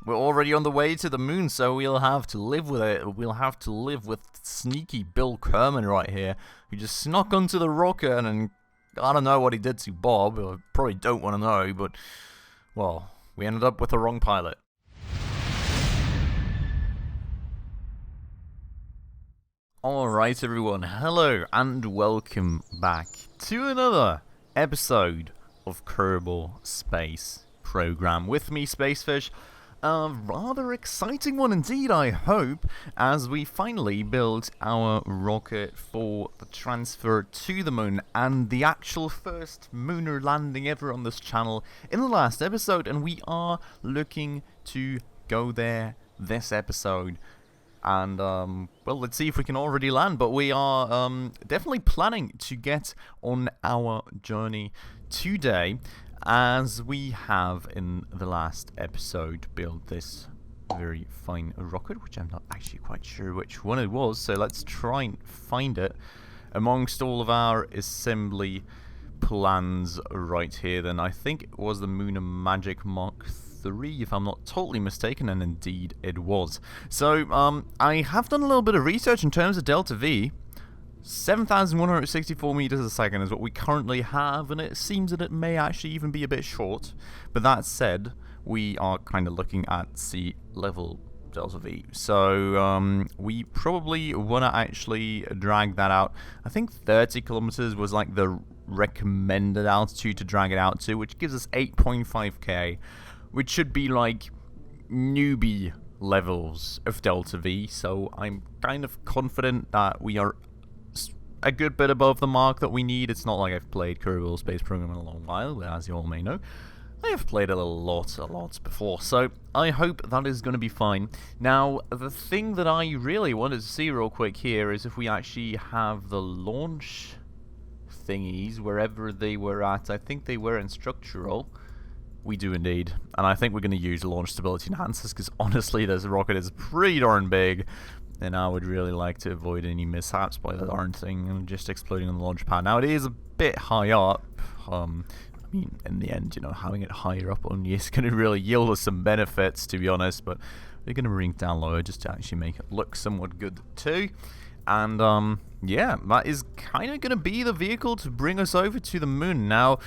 we're already on the way to the moon, so we'll have to live with it. We'll have to live with sneaky Bill Kerman right here, who just snuck onto the rocket and I don't know what he did to Bob. I probably don't want to know, but, well, we ended up with the wrong pilot. Alright everyone, hello and welcome back to another episode of Kerbal Space Program. With me, Spacefish. A rather exciting one indeed, I hope, as we finally build our rocket for the transfer to the moon and the actual first lunar landing ever on this channel in the last episode, and we are looking to go there this episode. And, well, let's see if we can already land, but we are definitely planning to get on our journey today, as we have in the last episode built this very fine rocket, which I'm not actually quite sure which one it was, so let's try and find it amongst all of our assembly plans right here. Then I think it was the Munar Magic Mark 3, if I'm not totally mistaken, and indeed it was. So I have done a little bit of research in terms of delta V. 7,164 meters a second is what we currently have, and it seems that it may actually even be a bit short. But that said, we are kind of looking at sea level delta V, so we probably want to actually drag that out. I think 30 kilometers was like the recommended altitude to drag it out to, which gives us 8.5k, which should be like newbie levels of delta V. So I'm kind of confident that we are a good bit above the mark that we need. It's not like I've played Kerbal Space Program in a long while, but as you all may know, I have played it a lot before, so I hope that is going to be fine. Now, the thing that I really wanted to see real quick here is if we actually have the launch thingies wherever they were at. I think they were in structural. We do indeed, and I think we're going to use launch stability enhancers, because honestly this rocket is pretty darn big, and I would really like to avoid any mishaps by the darn thing and just exploding on the launch pad. Now, it is a bit high up. I mean, in the end, you know, having it higher up on you is going to really yield us some benefits, to be honest, but we're going to bring it down lower just to actually make it look somewhat good too. And yeah, that is kind of going to be the vehicle to bring us over to the moon. Now,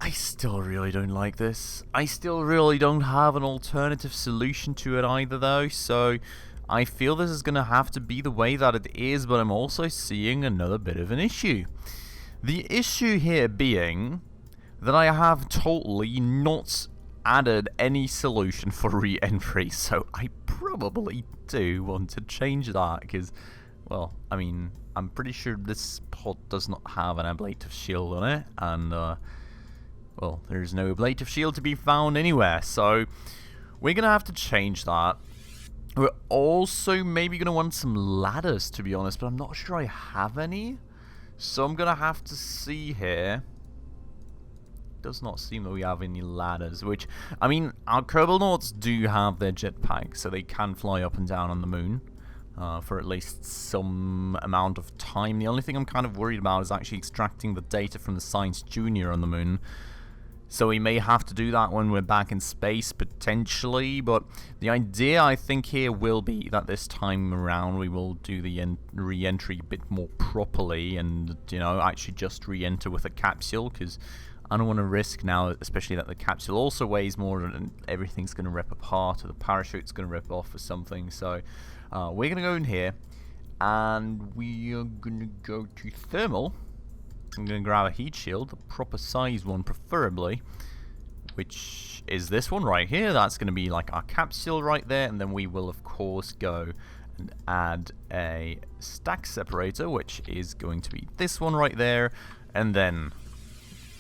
I still really don't like this. I still really don't have an alternative solution to it either, though, so I feel this is going to have to be the way that it is, but I'm also seeing another bit of an issue. The issue here being that I have totally not added any solution for re-entry, so I probably do want to change that, because, well, I mean, I'm pretty sure this pod does not have an ablative shield on it, and, well, there's no ablative shield to be found anywhere, so we're going to have to change that. We're also maybe going to want some ladders, to be honest, but I'm not sure I have any. So I'm going to have to see here. Does not seem that we have any ladders, which, I mean, our Kerbal do have their jetpacks, so they can fly up and down on the moon for at least some amount of time. The only thing I'm kind of worried about is actually extracting the data from the Science Junior on the moon. So we may have to do that when we're back in space, potentially, but the idea, I think, here will be that this time around we will do the re-entry a bit more properly and, you know, actually just re-enter with a capsule, because I don't want to risk now, especially that the capsule also weighs more and everything's going to rip apart, or the parachute's going to rip off or something. So we're going to go in here, and we are going to go to thermal. I'm going to grab a heat shield, the proper size one preferably, which is this one right here. That's going to be like our capsule right there, and then we will of course go and add a stack separator, which is going to be this one right there, and then,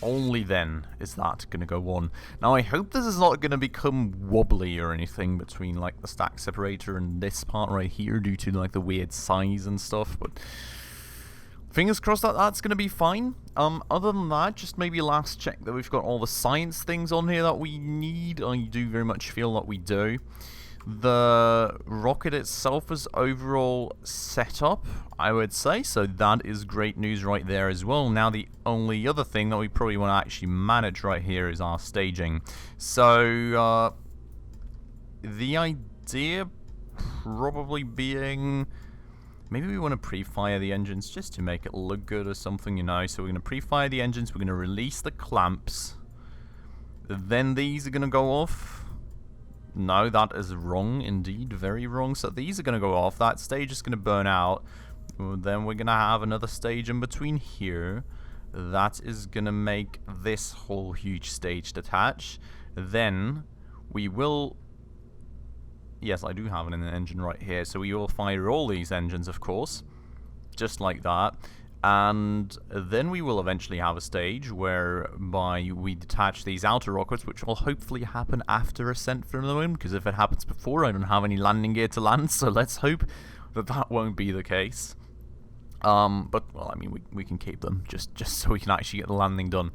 only then, is that going to go on. Now, I hope this is not going to become wobbly or anything between like the stack separator and this part right here due to like the weird size and stuff, but fingers crossed that that's going to be fine. Other than that, just maybe last check that we've got all the science things on here that we need. I do very much feel that we do. The rocket itself is overall set up, I would say, so that is great news right there as well. Now, the only other thing that we probably want to actually manage right here is our staging. So, the idea probably being, maybe we want to pre-fire the engines just to make it look good or something, you know. So we're going to pre-fire the engines, we're going to release the clamps, then these are going to go off. No, that is wrong indeed, very wrong. So these are going to go off, that stage is going to burn out. Then we're going to have another stage in between here. That is going to make this whole huge stage detach. Then we will... Yes, I do have an engine right here. So we will fire all these engines, of course. Just like that. And then we will eventually have a stage whereby we detach these outer rockets, which will hopefully happen after ascent from the moon, because if it happens before, I don't have any landing gear to land, so let's hope that that won't be the case. But, well, I mean, we can keep them, just so we can actually get the landing done.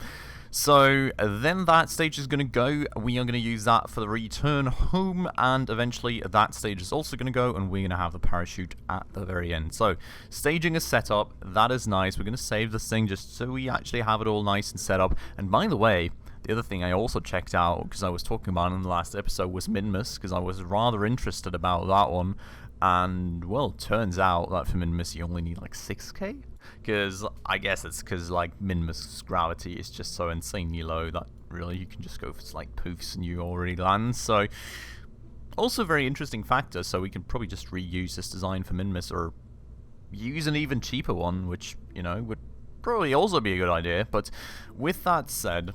So, then that stage is going to go, we are going to use that for the return home, and eventually that stage is also going to go, and we're going to have the parachute at the very end. So, staging is set up, that is nice, we're going to save this thing just so we actually have it all nice and set up. And by the way, the other thing I also checked out, because I was talking about in the last episode, was Minmus, because I was rather interested about that one. And, well, turns out that for Minmus you only need like 6k, because I guess it's because like Minmus's gravity is just so insanely low that really you can just go for like poofs and you already land. So, also very interesting factor, so we can probably just reuse this design for Minmus, or use an even cheaper one, which, you know, would probably also be a good idea. But with that said,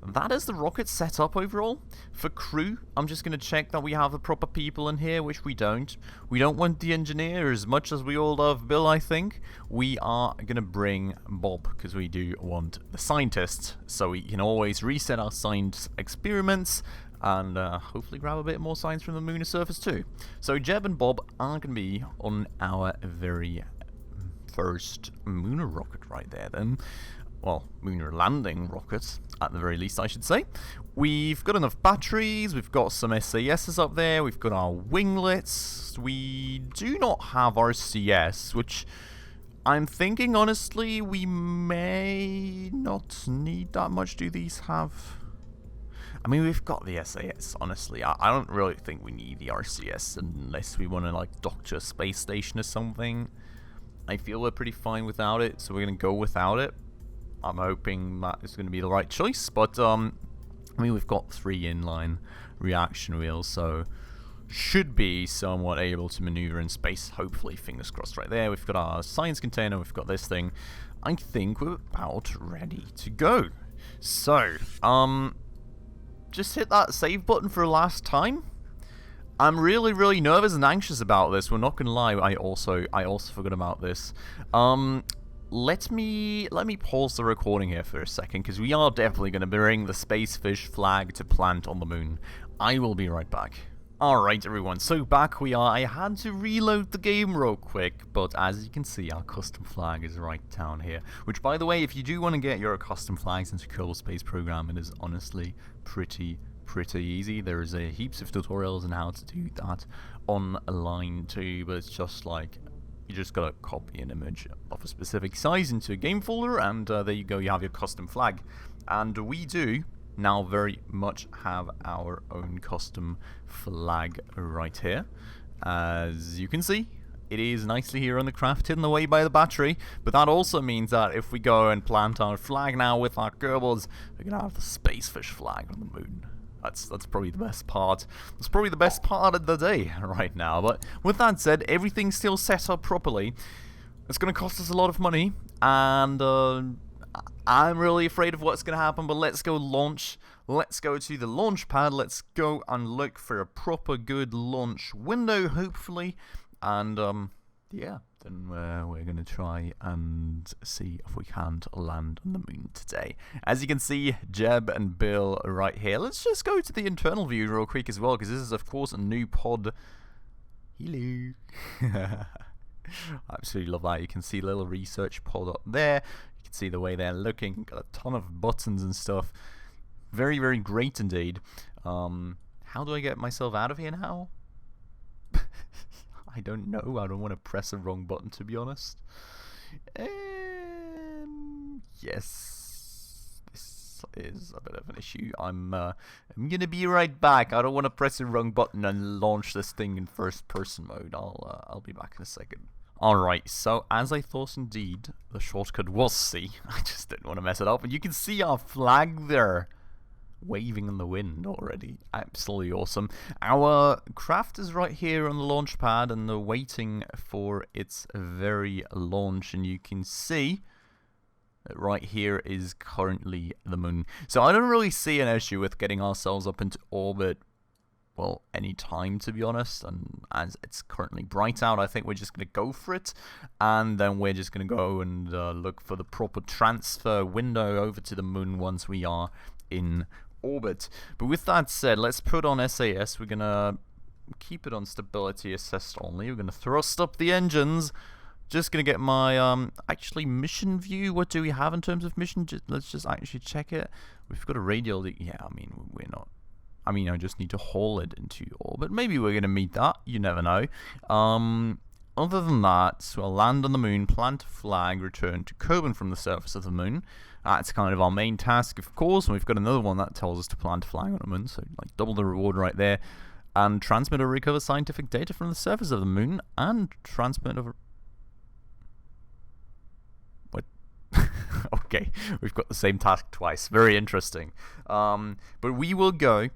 that is the rocket setup overall. For crew, I'm just going to check that we have the proper people in here, which we don't. We don't want the engineer as much as we all love Bill, I think. We are going to bring Bob, because we do want the scientist, so we can always reset our science experiments, and hopefully grab a bit more science from the lunar surface too. So Jeb and Bob are going to be on our very first lunar rocket right there then. Well, lunar landing rocket, at the very least, I should say. We've got enough batteries, we've got some SASs up there, we've got our winglets. We do not have RCS, which I'm thinking, honestly, we may not need that much. Do these have... I mean, we've got the SAS, honestly. I don't really think we need the RCS unless we want to, like, dock to a space station or something. I feel we're pretty fine without it, so we're going to go without it. I'm hoping that is going to be the right choice, but I mean, we've got 3 inline reaction wheels, so should be somewhat able to maneuver in space, hopefully, fingers crossed. Right there, we've got our science container, we've got this thing. I think we're about ready to go. So, just hit that save button for a last time. I'm really nervous and anxious about this, we're not going to lie. I also forgot about this. Let me pause the recording here for a second, because we are definitely going to bring the Spacefish flag to plant on the moon. I will be right back. Alright everyone, so back we are. I had to reload the game real quick, but as you can see, our custom flag is right down here. Which, by the way, if you do want to get your custom flags into Kerbal Space Program, it is honestly pretty easy. There is heaps of tutorials on how to do that online too, but it's just like, you just gotta copy an image of a specific size into a game folder, and there you go, you have your custom flag. And we do now very much have our own custom flag right here. As you can see, it is nicely here on the craft, hidden away by the battery, but that also means that if we go and plant our flag now with our Kerbals, we're gonna have the Spacefish flag on the moon. That's probably the best part. That's probably the best part of the day right now. But with that said, everything's still set up properly. It's going to cost us a lot of money, and I'm really afraid of what's going to happen. But let's go launch. Let's go to the launch pad. Let's go and look for a proper good launch window, hopefully. And yeah, then we're going to try and see if we can't land on the moon today. As you can see, Jeb and Bill are right here. Let's just go to the internal view real quick as well, because this is, of course, a new pod. Hello. I absolutely love that. You can see a little research pod up there. You can see the way they're looking. Got a ton of buttons and stuff. Very great indeed. How do I get myself out of here now? I don't know. I don't want to press the wrong button, to be honest. Yes. This is a bit of an issue. I'm gonna be right back. I don't want to press the wrong button and launch this thing in first-person mode. I'll be back in a second. Alright, so as I thought indeed, the shortcut was C. I just didn't want to mess it up. And you can see our flag there, waving in the wind already. Absolutely awesome. Our craft is right here on the launch pad and they're waiting for its very launch. And you can see that right here is currently the moon. So I don't really see an issue with getting ourselves up into orbit, well, any time, to be honest. And as it's currently bright out, I think we're just going to go for it. And then we're just going to go and look for the proper transfer window over to the moon once we are in orbit. But with that said, let's put on SAS. We're going to keep it on stability assessed only. We're going to thrust up the engines. Just going to get my actually mission view. What do we have in terms of mission? Let's just actually check it. We've got a radial. Yeah, I mean, we're not. I mean, I just need to haul it into orbit. Maybe we're going to meet that. You never know. Other than that, so we'll land on the moon, plant a flag, return to Kerbal from the surface of the moon. That's kind of our main task, of course. And we've got another one that tells us to plant a flag on the moon. So, like, double the reward right there. And transmit or recover scientific data from the surface of the moon. And transmit over... What? Okay, we've got the same task twice. Very interesting. But we will go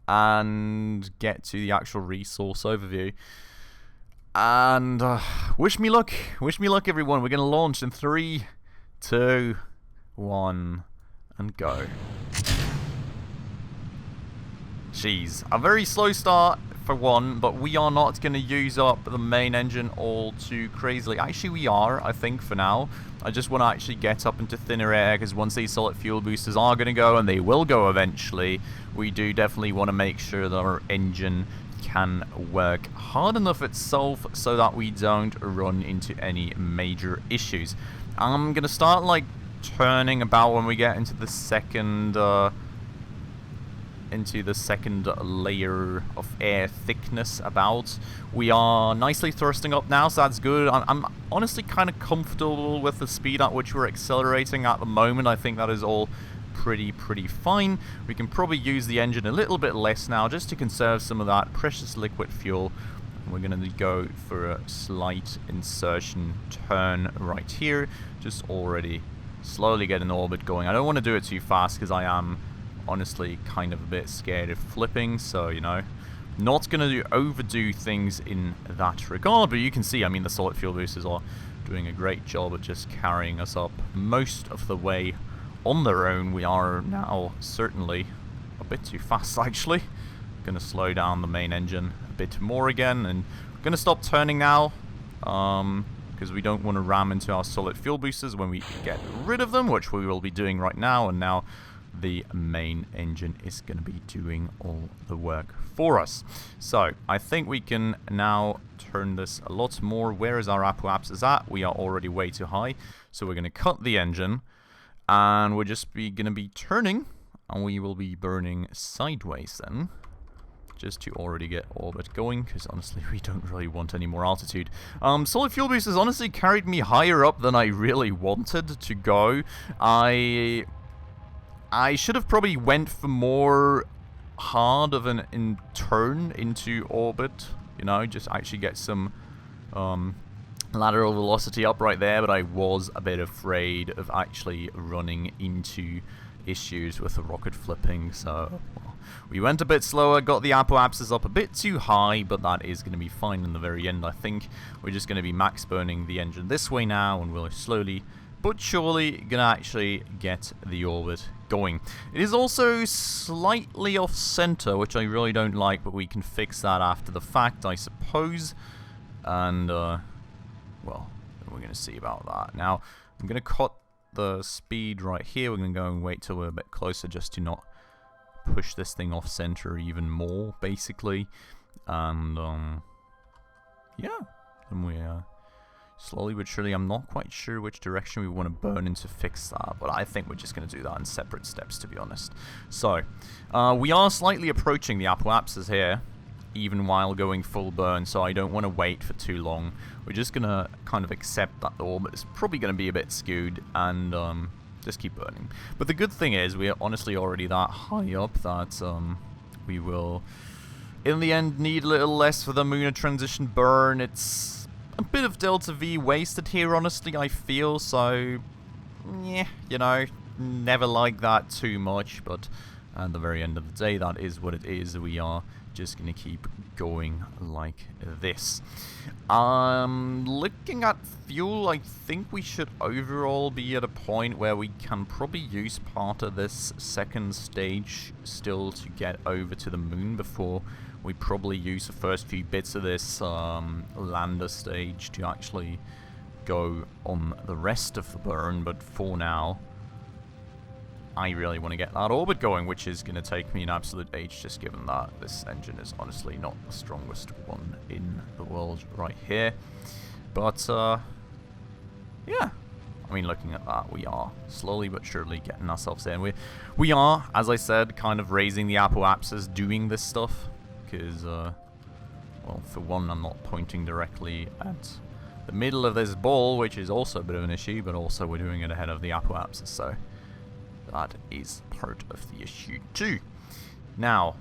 and get to the actual resource overview. And wish me luck. Wish me luck, everyone. We're going to launch in 3, 2, 1, and go. Jeez, a very slow start for one, but we are not going to use up the main engine all too crazily. Actually, we are, I think, for now. I just want to actually get up into thinner air, because once these solid fuel boosters are going to go, and they will go eventually, we do definitely want to make sure that our engine can work hard enough itself so that we don't run into any major issues. I'm going to start, like, turning about when we get into the second layer of air thickness about. We are nicely thrusting up now, so that's good. I'm honestly kind of comfortable with the speed at which we're accelerating at the moment. I think that is all pretty fine. We can probably use the engine a little bit less now just to conserve some of that precious liquid fuel. We're going to go for a slight insertion turn right here, just already slowly get an orbit going. I don't want to do it too fast because I am honestly kind of a bit scared of flipping, so, you know, not going to overdo things in that regard. But you can see, I mean, the solid fuel boosters are doing a great job at just carrying us up most of the way on their own. We are now certainly a bit too fast, actually. Going to slow down the main engine a bit more again, and going to stop turning now, because we don't want to ram into our solid fuel boosters when we get rid of them, which we will be doing right now. And now the main engine is going to be doing all the work for us. So I think we can now turn this a lot more. Where is our apoapsis at? We are already way too high, so we're going to cut the engine, and we're just going to be turning, and we will be burning sideways then, just to already get orbit going, because honestly we don't really want any more altitude. Solid fuel boosters honestly carried me higher up than I really wanted to go. I should have probably went for more hard of an turn into orbit, you know, just actually get some lateral velocity up right there, but I was a bit afraid of actually running into issues with the rocket flipping, so well, we went a bit slower, got the apoapsis up a bit too high, but that is going to be fine in the very end. I think we're just going to be max burning the engine this way now, and we'll slowly but surely gonna actually get the orbit going. It is also slightly off center, which I really don't like, but we can fix that after the fact, I suppose. And well, we're gonna see about that. Now I'm gonna cut the speed right here. We're gonna go and wait till we're a bit closer, just to not push this thing off center even more, basically. And yeah, and we slowly but surely, I'm not quite sure which direction we want to burn in to fix that, but I think we're just going to do that in separate steps, to be honest. So, we are slightly approaching the apoapsis here, even while going full burn, so I don't want to wait for too long. We're just going to kind of accept that the orbit is probably going to be a bit skewed, and just keep burning. But the good thing is, we're honestly already that high up that we will, in the end, need a little less for the Munar transition burn. It's a bit of Delta V wasted here, honestly, I feel, so, yeah, you know, never like that too much, but at the very end of the day, that is what it is. We are just gonna keep going like this. Looking at fuel, I think we should overall be at a point where we can probably use part of this second stage still to get over to the moon before we probably use the first few bits of this lander stage to actually go on the rest of the burn. But for now, I really want to get that orbit going, which is going to take me an absolute age, just given that this engine is honestly not the strongest one in the world right here. But, yeah. I mean, looking at that, we are slowly but surely getting ourselves in. We are, as I said, kind of raising the apoapsis doing this stuff. Because, well, for one, I'm not pointing directly at the middle of this ball, which is also a bit of an issue, but also we're doing it ahead of the apoapsis, so that is part of the issue too. Now,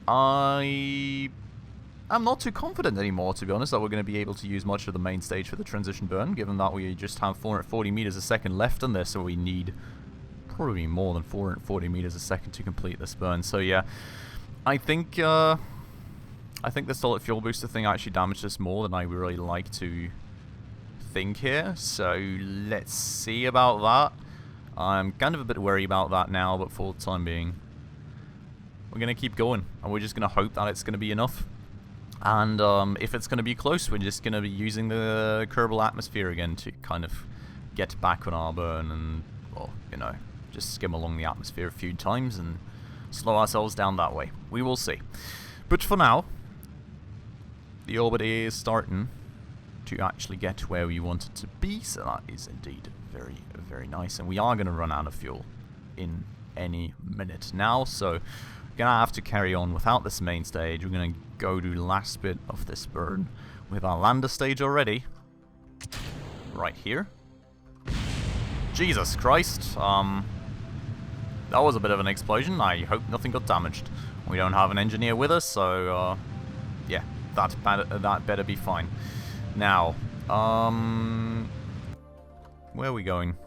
I'm not too confident anymore, to be honest, that we're going to be able to use much of the main stage for the transition burn, given that we just have 440 meters a second left on this, so we need probably more than 440 meters a second to complete this burn. So yeah, I think the solid fuel booster thing actually damaged us more than I really like to think here, so let's see about that. I'm kind of a bit worried about that now, but for the time being, we're going to keep going, and we're just going to hope that it's going to be enough. And if it's going to be close, we're just going to be using the Kerbal atmosphere again to kind of get back on our burn and, well, you know, just skim along the atmosphere a few times and slow ourselves down that way. We will see. But for now, the orbit is starting to actually get where we want it to be, so that is indeed very, very nice. And we are going to run out of fuel in any minute now, so we're going to have to carry on without this main stage. We're going to go to the last bit of this burn with our lander stage already. Right here. Jesus Christ. That was a bit of an explosion. I hope nothing got damaged. We don't have an engineer with us, so yeah, that better be fine. Now, where are we going?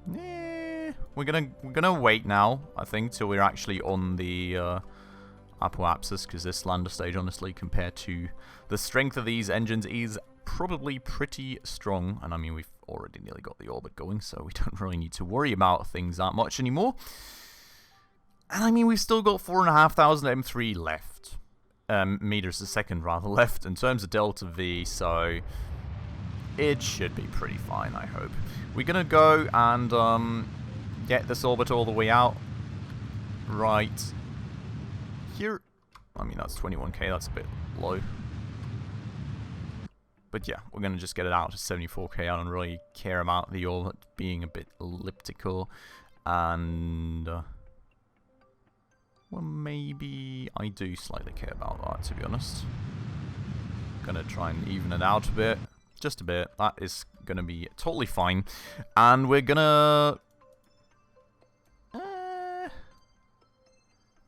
We're gonna wait now, I think, till we're actually on the apoapsis, because this lander stage, honestly, compared to the strength of these engines, is probably pretty strong. And I mean, we've already nearly got the orbit going, so we don't really need to worry about things that much anymore. And I mean, we've still got 4,500 M3 left. Meters a second, rather, left in terms of Delta V, so it should be pretty fine, I hope. We're gonna go and get this orbit all the way out. Right here. I mean, that's 21k, that's a bit low. But yeah, we're gonna just get it out to 74k. I don't really care about the orbit being a bit elliptical. And well, maybe I do slightly care about that, to be honest. Gonna try and even it out a bit. Just a bit. That is gonna be totally fine. And we're gonna...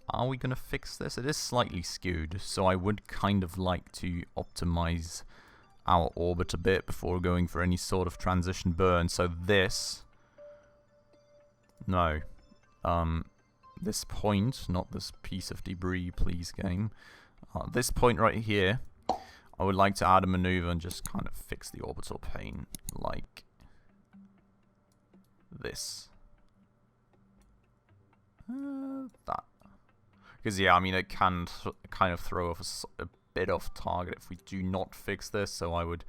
are we gonna fix this? It is slightly skewed, so I would kind of like to optimize our orbit a bit before going for any sort of transition burn. So this... no. This point, not this piece of debris, please, game. This point right here, I would like to add a maneuver and just kind of fix the orbital plane like this. That. Because, yeah, I mean, it can kind of throw off a bit off target if we do not fix this, so I would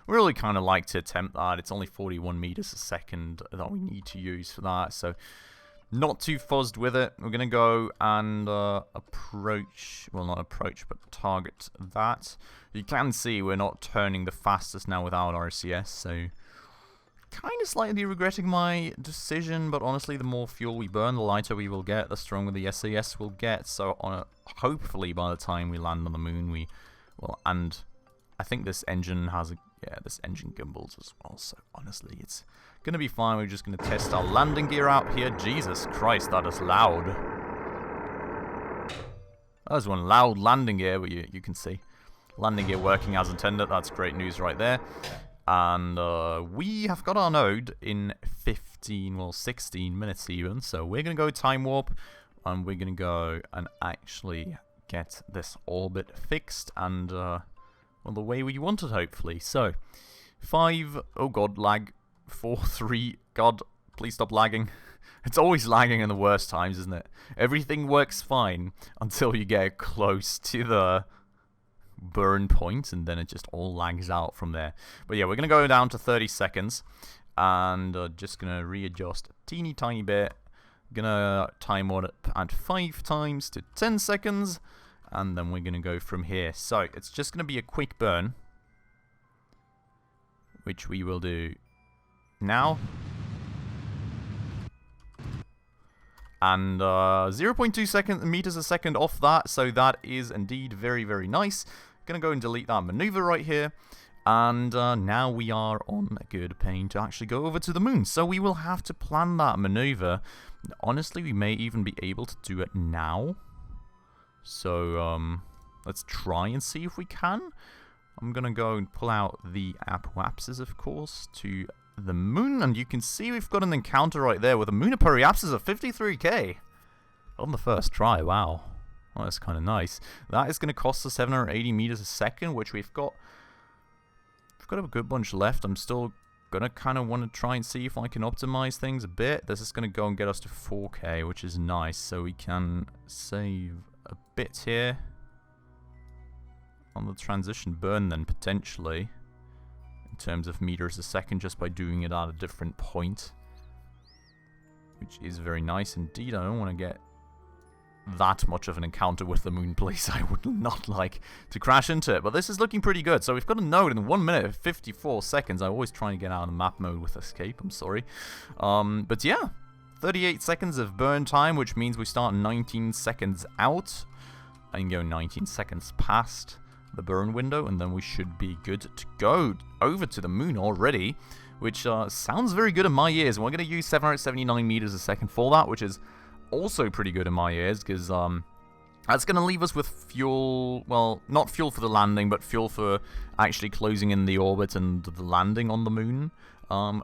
really kind of like to attempt that. It's only 41 meters a second that we need to use for that, so not too fuzzed with it. We're going to go and approach, well, not approach, but target that. You can see we're not turning the fastest now without RCS, so kind of slightly regretting my decision, but honestly, the more fuel we burn, the lighter we will get, the stronger the SAS will get, so hopefully by the time we land on the moon, we will, and I think this engine has a... Yeah, this engine gimbals as well. So honestly, it's going to be fine. We're just going to test our landing gear out here. Jesus Christ, that is loud. That was one loud landing gear, but you can see. Landing gear working as intended. That's great news right there. And we have got our node in 15, well 16 minutes even. So we're going to go time warp. And we're going to go and actually get this orbit fixed. And, well, the way we want it, hopefully. So, 5, oh god, lag. 4, 3, god, please stop lagging. It's always lagging in the worst times, isn't it? Everything works fine until you get close to the burn point, and then it just all lags out from there. But yeah, we're going to go down to 30 seconds, and just going to readjust a teeny tiny bit. Gonna time it at 5 times to 10 seconds, and then we're gonna go from here. So it's just gonna be a quick burn, which we will do now. And 0.2 meters a second off that, so that is indeed very, very nice. Gonna go and delete that maneuver right here. And now we are on a good pain to actually go over to the moon. So we will have to plan that maneuver. Honestly, we may even be able to do it now. So let's try and see if we can. I'm going to go and pull out the apoapsis, of course, to the moon. And you can see we've got an encounter right there with a Munar periapsis of 53k. On the first try, wow. Well, that's kind of nice. That is going to cost us 780 meters a second, which we've got a good bunch left. I'm still gonna kind of want to try and see if I can optimize things a bit. This is gonna go and get us to 4K, which is nice, so we can save a bit here on the transition burn then, potentially, in terms of meters a second, just by doing it at a different point, which is very nice indeed. I don't want to get that much of an encounter with the moon, please. I would not like to crash into it, but this is looking pretty good. So we've got a node in 1 minute and 54 seconds. I always try to get out of map mode with escape, I'm sorry. But yeah, 38 seconds of burn time, which means we start 19 seconds out and go 19 seconds past the burn window, and then we should be good to go over to the moon already, which sounds very good in my ears. And we're going to use 779 meters a second for that, which is also pretty good in my ears, because that's going to leave us with fuel, well, not fuel for the landing, but fuel for actually closing in the orbit and the landing on the moon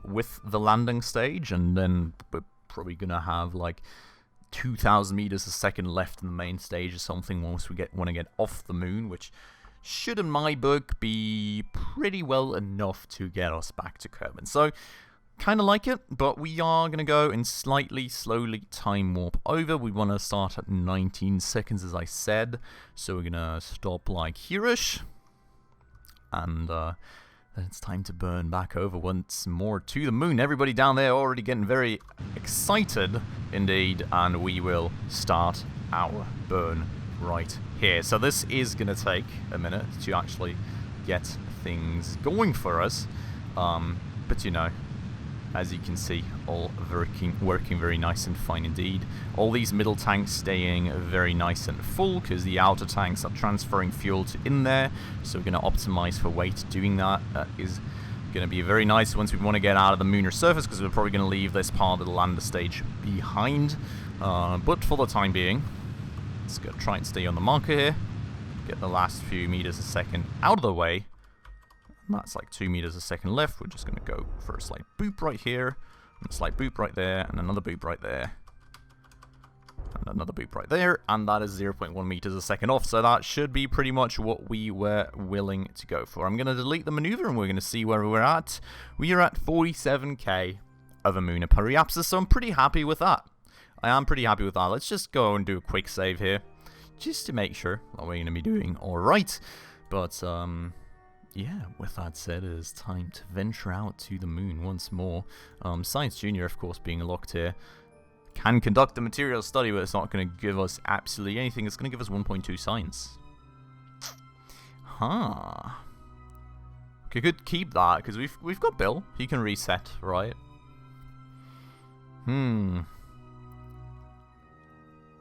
with the landing stage. And then we're probably going to have like 2,000 meters a second left in the main stage or something once we want to get off the moon, which should, in my book, be pretty well enough to get us back to Kerbal. So, kind of like it, but we are going to go and slowly time warp over. We want to start at 19 seconds, as I said. So we're going to stop like here-ish. And then it's time to burn back over once more to the moon. Everybody down there already getting very excited indeed. And we will start our burn right here. So this is going to take a minute to actually get things going for us. But you know, as you can see, all working very nice and fine indeed. All these middle tanks staying very nice and full, because the outer tanks are transferring fuel to in there. So we're going to optimize for weight doing that. That is going to be very nice once we want to get out of the lunar surface, because we're probably going to leave this part of the lander stage behind. But for the time being, let's go try and stay on the marker here. Get the last few meters a second out of the way. That's like 2 meters a second left. We're just going to go for a slight boop right here, and a slight boop right there, and another boop right there, and another boop right there, and that is 0.1 meters a second off. So that should be pretty much what we were willing to go for. I'm going to delete the maneuver, and we're going to see where we're at. We are at 47k of a Munar periapsis, so I'm pretty happy with that. I am pretty happy with that. Let's just go and do a quick save here, just to make sure that we're going to be doing alright. But, yeah, with that said, it is time to venture out to the moon once more. Science Junior, of course, being locked here, can conduct the material study, but it's not going to give us absolutely anything. It's going to give us 1.2 science. Huh. Okay, could keep that, because we've got Bill. He can reset, right?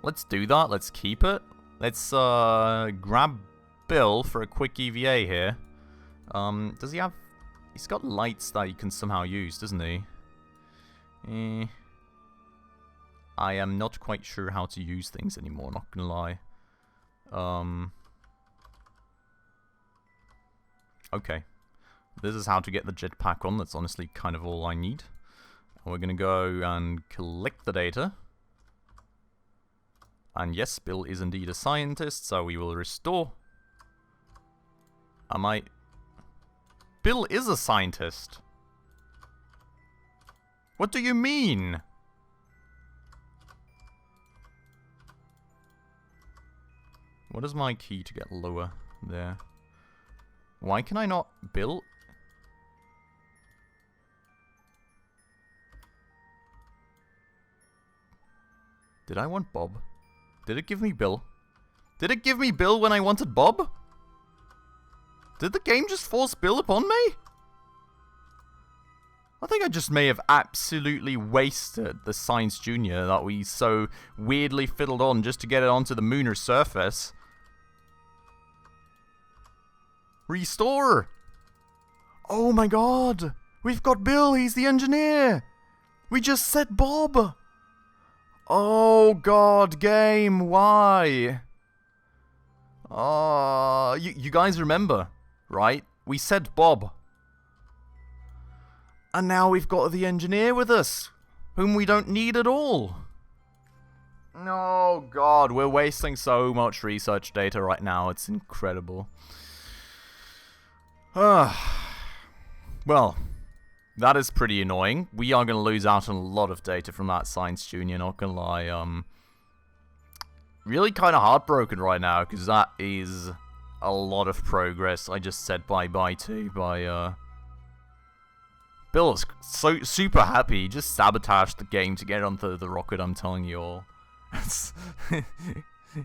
Let's do that. Let's keep it. Let's grab Bill for a quick EVA here. Does he have... He's got lights that he can somehow use, doesn't he? I am not quite sure how to use things anymore, not gonna lie. Okay. This is how to get the jetpack on. That's honestly kind of all I need. And we're gonna go and collect the data. And yes, Bill is indeed a scientist, so we will restore. Bill is a scientist. What do you mean? What is my key to get lower there? Why can I not... Bill? Did I want Bob? Did it give me Bill? Did it give me Bill when I wanted Bob? Did the game just force Bill upon me? I think I just may have absolutely wasted the Science Junior that we so weirdly fiddled on just to get it onto the Munar surface. Restore! Oh my god! We've got Bill, he's the engineer! We just set Bob! Oh god, game, why? You guys remember, right? We said Bob. And now we've got the engineer with us, whom we don't need at all. Oh god, we're wasting so much research data right now, it's incredible. Well, that is pretty annoying. We are going to lose out on a lot of data from that Science Junior, not going to lie. Really kind of heartbroken right now, because that is a lot of progress I just said bye-bye to by, Bill is so super happy. He just sabotaged the game to get onto the rocket, I'm telling you all.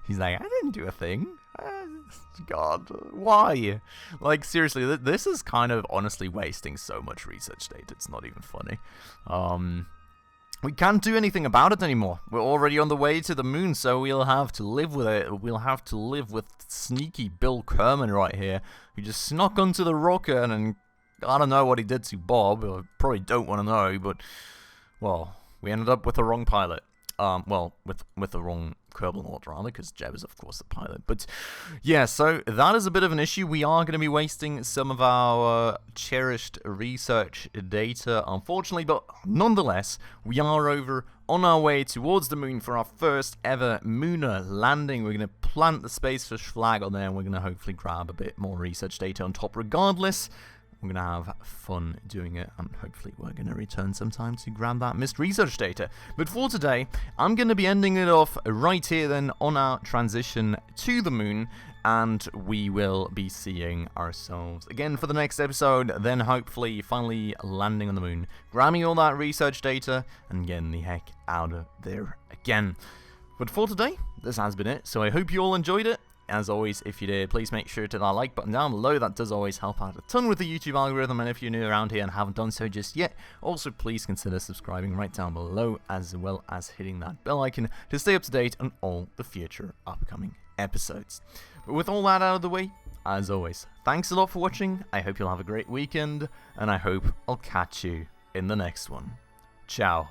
He's like, I didn't do a thing. God, why? Like, seriously, this is kind of honestly wasting so much research data. It's not even funny. We can't do anything about it anymore. We're already on the way to the moon, so we'll have to live with it. We'll have to live with sneaky Bill Kerman right here, who just snuck onto the rocket and I don't know what he did to Bob. I probably don't want to know, but, well, we ended up with the wrong pilot. Well, with the wrong Kerbal Mode, rather, because Jeb is, of course, the pilot. But, yeah, so that is a bit of an issue. We are going to be wasting some of our cherished research data, unfortunately, but nonetheless, we are over on our way towards the moon for our first ever Munar landing. We're going to plant the Spacefish flag on there, and we're going to hopefully grab a bit more research data on top regardless. We're going to have fun doing it, and hopefully we're going to return sometime to grab that missed research data. But for today, I'm going to be ending it off right here then on our transition to the moon, and we will be seeing ourselves again for the next episode, then hopefully finally landing on the moon, grabbing all that research data, and getting the heck out of there again. But for today, this has been it, so I hope you all enjoyed it. As always, if you did, please make sure to hit that like button down below. That does always help out a ton with the YouTube algorithm, and if you're new around here and haven't done so just yet, also please consider subscribing right down below, as well as hitting that bell icon to stay up to date on all the future upcoming episodes. But with all that out of the way, as always, thanks a lot for watching. I hope you'll have a great weekend, and I hope I'll catch you in the next one. Ciao.